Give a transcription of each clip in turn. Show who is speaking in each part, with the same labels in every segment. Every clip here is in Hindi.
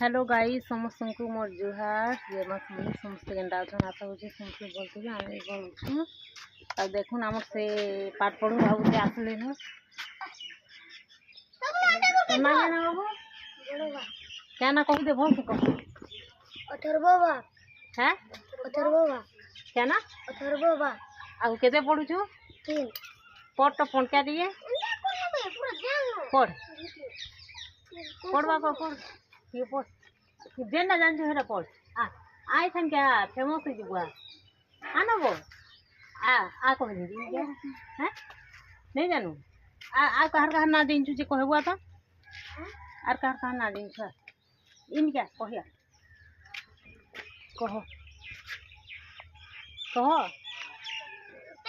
Speaker 1: हेलो गाइस समस्त को मोर जुहार जय माँ समस्त केन्टा अच्छा आशा हो समस्त बोलते आम बोलूँ आ देखुन आम से पाठ पढ़ू बाबू से आसले न क्या ना कही दे भल से कह
Speaker 2: अथर्व
Speaker 1: हैं क्या ना
Speaker 2: अथर्व
Speaker 1: आउ केते पढ़ुछु
Speaker 2: तीन
Speaker 1: पढ़ तो फोन क्या दिए पढ़ पढ़ बाबा पढ़ ये पढ़ जेन ना जान हेरा पढ़ आई थन क्या फेमस है जुआ आना वो आ कह दीजिए क्या हैं नहीं जानू आ कहर ना दिन जे कहबुआ तो आर कहर ना दिन छ इन क्या कहया कह कह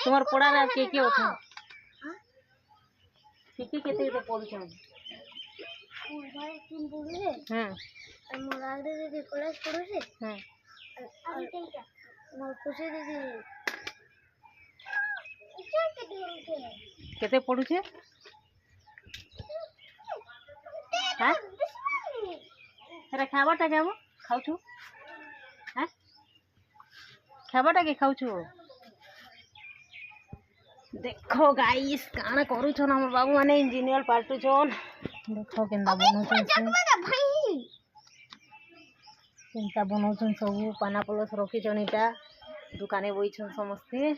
Speaker 1: तुम्हार पढ़ा रे के होता के केते पढ़ुछन
Speaker 2: तीन पढ़े हां मोर आगे दीदी कॉलेज पढ़े हां मोर खुशी दीदी
Speaker 1: केते पढ़ुछे हां हेरा खाबाटा जाबो खाउछु हां खाबाटा के खाउछु देखो गाइस काना करूछन हमर बाबू माने इंजीनियर पार्टुछन देखो केनता बनउछन केनता बनउछन सब पाना पलस रखिछन इटा दुकाने बइछन समस्ते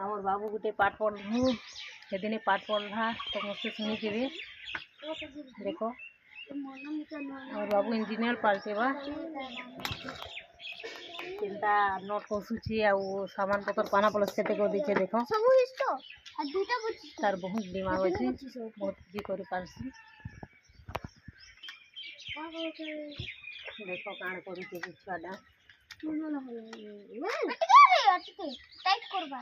Speaker 1: और बाबू गुटे पाठ पढ़ू सेदिने पाठ पढ़ा समस्ते सुनी के देखो और बाबू इंजीनियर पार्टे बा केनता नोट कसुची आ सामान पत्र पाना पलस केते को दिछे देखो
Speaker 2: सब इस्तो आ दुटा बुची
Speaker 1: तार बहुत दिमाग अछि बहुत जी करि पारसी देखो काण करि के छुआडा
Speaker 2: टाइट करबा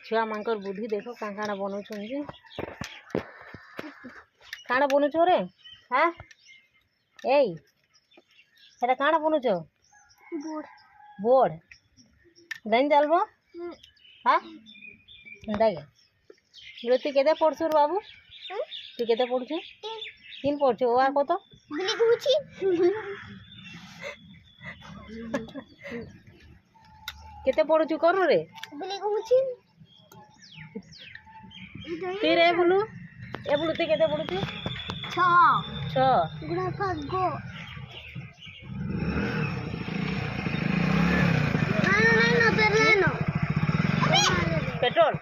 Speaker 1: छुआ मांकर बुद्धि देखो काण बनउ छन जे काण बनउ छो रे हां एई एटा काण बनउ छो
Speaker 2: बोर्ड
Speaker 1: बोर्ड दाइन जालबो हां दागे लुती केते पढ़छो बाबू तू केते पढ़छो तीन पढ़छो आ को तो
Speaker 2: बिली गुची
Speaker 1: केते पढ़छो करू रे
Speaker 2: बिली गुची
Speaker 1: तेरे ए बुलू ते केते पढ़छो 6
Speaker 2: गुणा का गो
Speaker 1: पेट्रोल